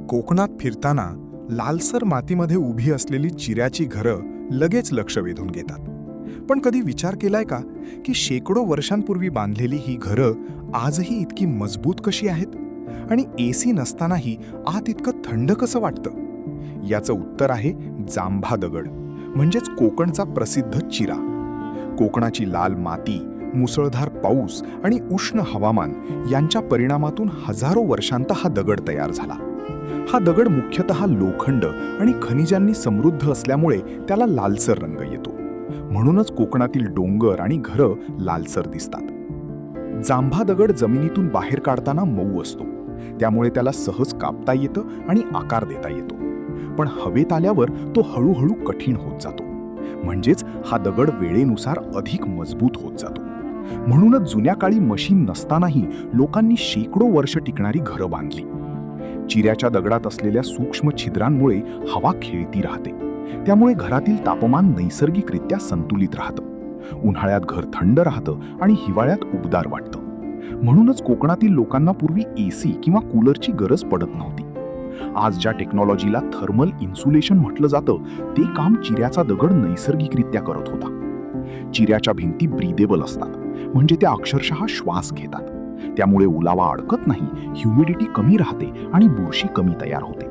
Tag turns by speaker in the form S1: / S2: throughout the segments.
S1: कोकणात फिरताना लालसर मातीमध्ये उभी असलेली चिऱ्याची घरं लगेच लक्ष वेधून घेतात. पण कधी विचार केलाय का की शेकडो वर्षांपूर्वी बांधलेली ही घरं आजही इतकी मजबूत कशी आहेत आणि एसी नसतानाही आत इतकं थंड कसं वाटतं? याचं उत्तर आहे जांभा दगड, म्हणजेच कोकणचा प्रसिद्ध चिरा. कोकणाची लाल माती, मुसळधार पाऊस आणि उष्ण हवामान यांच्या परिणामातून हजारो वर्षांत हा दगड तयार झाला. हा दगड मुख्यतः लोखंड आणि खनिजांनी समृद्ध असल्यामुळे त्याला लालसर रंग येतो. म्हणूनच कोकणातील डोंगर आणि घरं लालसर दिसतात. जांभा दगड जमिनीतून बाहेर काढताना मऊ असतो, त्यामुळे त्याला सहज कापता येतं आणि आकार देता येतो. पण हवेत आल्यावर तो हळूहळू कठीण होत जातो. म्हणजेच हा दगड वेळेनुसार अधिक मजबूत होत जातो. म्हणूनच जुन्या काळी मशीन नसतानाही लोकांनी शेकडो वर्ष टिकणारी घरं बांधली. चिऱ्याच्या दगडात असलेल्या सूक्ष्म छिद्रांमुळे हवा खेळती राहते, त्यामुळे घरातील तापमान नैसर्गिकरित्या संतुलित राहतं. उन्हाळ्यात घर थंड राहतं आणि हिवाळ्यात उबदार वाटतं. म्हणूनच कोकणातील लोकांना पूर्वी एसी किंवा कूलरची गरज पडत नव्हती. आज ज्या टेक्नॉलॉजीला थर्मल इन्सुलेशन म्हटलं जातं, ते काम चिऱ्याचा दगड नैसर्गिकरित्या करत होता. चिऱ्याच्या भिंती ब्रीदेबल असतात, म्हणजे त्या अक्षरशः श्वास घेतात. त्यामुळे ओलावा अडकत नाही, ह्युमिडिटी कमी राहते आणि बुरशी कमी तयार होते.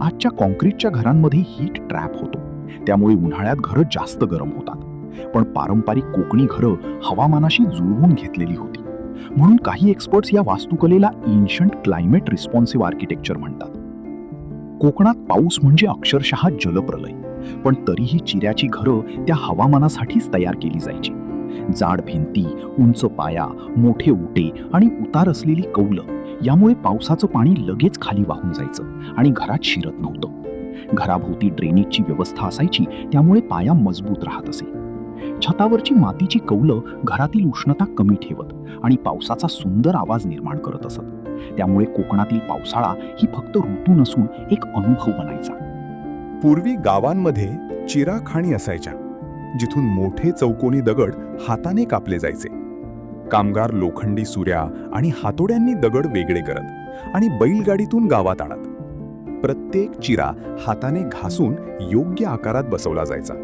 S1: आजच्या कॉन्क्रीटच्या घरांमध्ये हीट ट्रॅप होतो, त्यामुळे उन्हाळ्यात घरं जास्त गरम होतात. पण पारंपरिक कोकणी घरं हवामानाशी जुळवून घेतलेली होती. म्हणून काही एक्सपर्ट्स या वास्तुकलेला एन्शंट क्लायमेट रिस्पॉन्सिव्ह आर्किटेक्चर म्हणतात. कोकणात पाऊस म्हणजे अक्षरशः जलप्रलय, पण तरीही चिऱ्याची घरं त्या हवामानासाठीच तयार केली जायची. जाड भिंती, उंच पाया, मोठे ओटे आणि उतार असलेली कौलं यामुळे पावसाचं पाणी लगेच खाली वाहून जायचं आणि घरात शिरत नव्हतं. घराभोवती ड्रेनेजची व्यवस्था असायची, त्यामुळे पाया मजबूत राहत असे. छतावरची मातीची कौलं घरातील उष्णता कमी ठेवत आणि पावसाचा सुंदर आवाज निर्माण करत असत. त्यामुळे कोकणातील पावसाळा ही फक्त ऋतू नसून एक अनुभव बनायचा. पूर्वी गावांमध्ये चिरा खाणी असायच्या, जिथून मोठे चौकोनी दगड हाताने कापले जायचे. कामगार लोखंडी सुऱ्या आणि हातोड्यांनी दगड वेगळे करत आणि बैलगाडीतून गावात आणत. प्रत्येक चिरा हाताने घासून योग्य आकारात बसवला जायचा.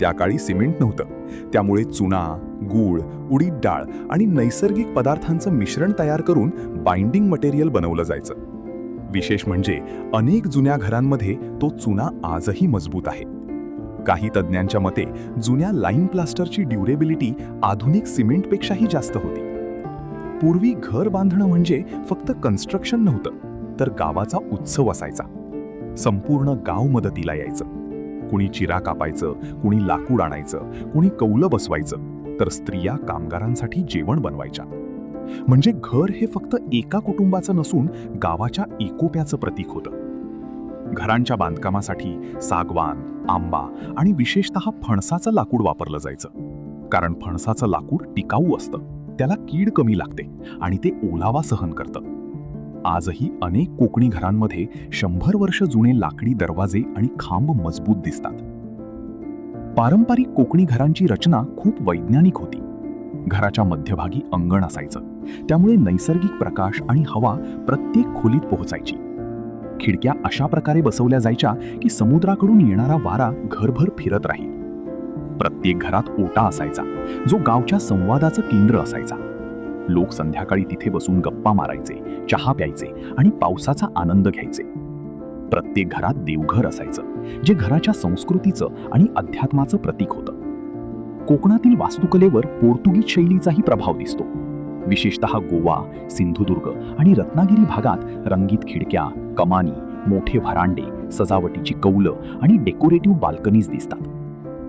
S1: त्या काळी सिमेंट नव्हतं, त्यामुळे चुना, गूळ, उडीद डाळ आणि नैसर्गिक पदार्थांचं मिश्रण तयार करून बाइंडिंग मटेरियल बनवलं जायचं. विशेष म्हणजे अनेक जुन्या घरांमध्ये तो चुना आजही मजबूत आहे. काही तज्ज्ञांच्या मते जुन्या लाईम प्लास्टरची ड्युरेबिलिटी आधुनिक सिमेंटपेक्षाही जास्त होती. पूर्वी घर बांधणं म्हणजे फक्त कन्स्ट्रक्शन नव्हतं, तर गावाचा उत्सव असायचा. संपूर्ण गाव मदतीला यायचं. कुणी चिरा कापायचं, कुणी लाकूड आणायचं, कुणी कौलं बसवायचं, तर स्त्रिया कामगारांसाठी जेवण बनवायच्या. म्हणजे घर हे फक्त एका कुटुंबाचं नसून गावाच्या एकोप्याचं प्रतीक होतं. घरांच्या बांधकामासाठी सागवान, आंबा आणि विशेषतः फणसाचं लाकूड वापरलं जायचं. कारण फणसाचं लाकूड टिकाऊ असतं, त्याला कीड कमी लागते आणि ते ओलावा सहन करतं. आजही अनेक कोकणी घरांमध्ये 100 वर्ष जुने लाकडी दरवाजे आणि खांब मजबूत दिसतात. पारंपरिक कोकणी घरांची रचना खूप वैज्ञानिक होती. घराच्या मध्यभागी अंगण असायचं, त्यामुळे नैसर्गिक प्रकाश आणि हवा प्रत्येक खोलीत पोहोचायची. खिडक्या अशा प्रकारे बसवल्या जायच्या की समुद्राकडून येणारा वारा घरभर फिरत राहील. प्रत्येक घरात ओटा असायचा, जो गावच्या संवादाचं केंद्र असायचा. लोक संध्याकाळी तिथे बसून गप्पा मारायचे, चहा प्यायचे आणि पावसाचा आनंद घ्यायचे. प्रत्येक घरात देवघर असायचं, जे घराच्या संस्कृतीचं आणि अध्यात्माचं प्रतीक होतं. कोकणातील वास्तुकलेवर पोर्तुगीज शैलीचाही प्रभाव दिसतो. विशेषतः गोवा, सिंधुदुर्ग आणि रत्नागिरी भागात रंगीत खिडक्या, कमानी, मोठे व्हरांडे, सजावटीची कौलं आणि डेकोरेटिव्ह बाल्कनीज दिसतात.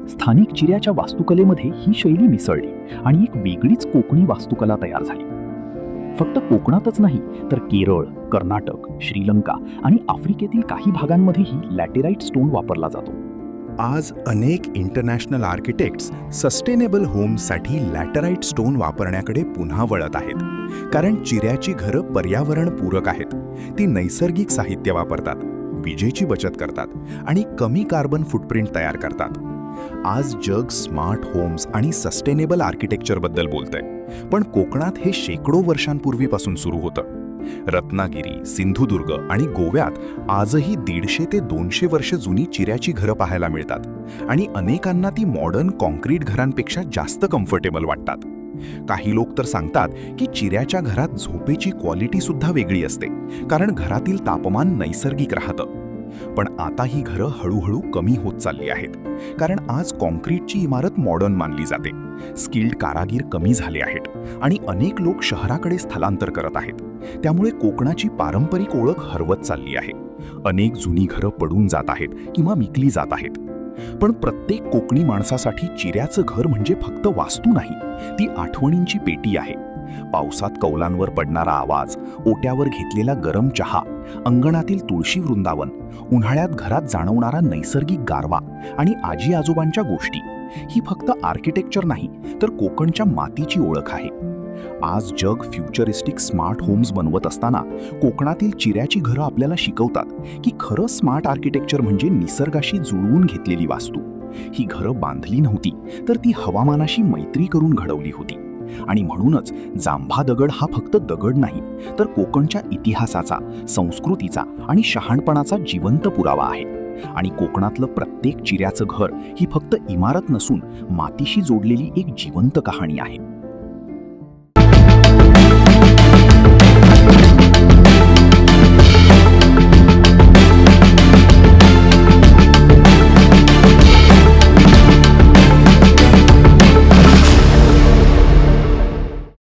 S1: स्थानिक चिऱ्याच्या वास्तुकलेमध्ये ही शैली मिसळली आणि एक वेगळीच कोकणी वास्तुकला तयार झाली. फक्त कोकणातच नाही, तर केरळ, कर्नाटक, श्रीलंका आणि आफ्रिकेतील काही भागांमध्येही लॅटेराइट स्टोन वापरला जातो.
S2: आज अनेक इंटरनॅशनल आर्किटेक्ट्स सस्टेनेबल होम्ससाठी लॅटराइट स्टोन वापरण्याकडे पुन्हा वळत आहेत. कारण चिऱ्याची घरं पर्यावरणपूरक आहेत. ती नैसर्गिक साहित्य वापरतात, विजेची बचत करतात आणि कमी कार्बन फुटप्रिंट तयार करतात. आज जग स्मार्ट होम्स आणि सस्टेनेबल आर्किटेक्चरबद्दल बोलतंय, पण कोकणात हे शेकडो वर्षांपूर्वीपासून सुरू होतं. रत्नागिरी, सिंधुदुर्ग आणि गोव्यात आजही 150 ते 200 वर्ष जुनी चिऱ्याची घरं पाहायला मिळतात आणि अनेकांना ती मॉडर्न कॉन्क्रीट घरांपेक्षा जास्त कम्फर्टेबल वाटतात. काही लोक तर सांगतात की चिऱ्याच्या घरात झोपेची क्वालिटी सुद्धा वेगळी असते, कारण घरातील तापमान नैसर्गिक राहतं. पण आता ही घरं हळूहळू कमी होत चालली आहेत, कारण आज कॉन्क्रीटची इमारत मॉडर्न मानली जाते. स्किल्ड कारागीर कमी झाले आहेत आणि अनेक लोक शहराकडे स्थलांतर करत आहेत. त्यामुळे कोकणाची पारंपरिक ओळख हरवत चालली आहे. अनेक जुनी घरं पडून जात आहेत किंवा विकली जात आहेत. पण प्रत्येक कोकणी माणसासाठी चिऱ्याचं घर म्हणजे फक्त वास्तू नाही, ती आठवणींची पेटी आहे. पावसात कौलांवर पडणारा आवाज, ओट्यावर घेतलेला गरम चहा, अंगणातील तुळशी वृंदावन, उन्हाळ्यात घरात जाणवणारा नैसर्गिक गारवा आणि आजी आजोबांच्या गोष्टी, ही फक्त आर्किटेक्चर नाही तर कोकणच्या मातीची ओळख आहे. आज जग फ्युचरिस्टिक स्मार्ट होम्स बनवत असताना कोकणातील चिऱ्याची घरं आपल्याला शिकवतात की खरं स्मार्ट आर्किटेक्चर म्हणजे निसर्गाशी जुळवून घेतलेली वास्तू. ही घरं बांधली नव्हती, तर ती हवामानाशी मैत्री करून घडवली होती. आणि म्हणूनच जांभा दगड हा फक्त दगड नाही, तर कोकणच्या इतिहासाचा, संस्कृतीचा आणि शहाणपणाचा जिवंत पुरावा आहे. आणि कोकणातलं प्रत्येक चिऱ्याचं घर ही फक्त इमारत नसून मातीशी जोडलेली एक जिवंत कहाणी आहे.